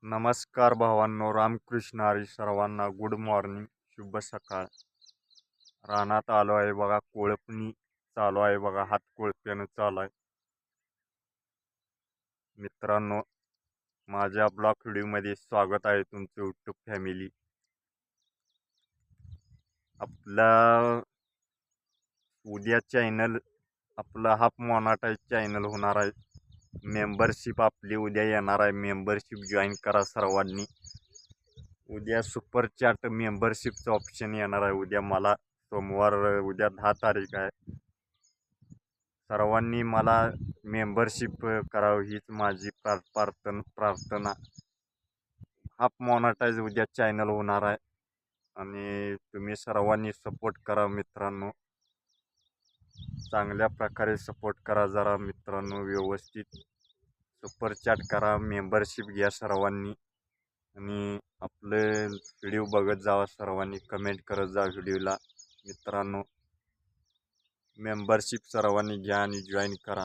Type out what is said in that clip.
नमस्कार भावांनो, रामकृष्ण हरी. सर्वांना गुड मॉर्निंग, शुभ सकाळ. रानात आलो आहे बघा, कोळपणी चालू आहे बघा, हात कोळप्यानं चालू आहे. मित्रांनो, माझ्या ब्लॉग व्हिडिओमध्ये स्वागत आहे तुमचं यूट्यूब फॅमिली. आपला उद्या चॅनल आपला हाफ मोनाटाईज चॅनल होणार आहे. मेंबरशिप आपली उद्या येणार आहे. मेंबरशिप जॉईन करा सर्वांनी. उद्या सुपर चॅट मेंबरशिपचं ऑप्शन येणार आहे. उद्या मला सोमवार, उद्या 10 तारीख आहे. सर्वांनी मला मेंबरशिप करावं हीच माझी प्रार्थना. हाफ मोनाटाईज उद्या चॅनल होणार आहे आणि तुम्ही सर्वांनी सपोर्ट करा मित्रांनो. चांगल्या प्रकारे सपोर्ट करा जरा मित्रांनो. व्यवस्थित सुपर चॅट करा, मेंबरशिप घ्या सर्वांनी आणि आपले व्हिडिओ बघत जावा सर्वांनी. कमेंट करत जा व्हिडिओला मित्रांनो. मेंबरशिप सर्वांनी घ्या आणि जॉईन करा.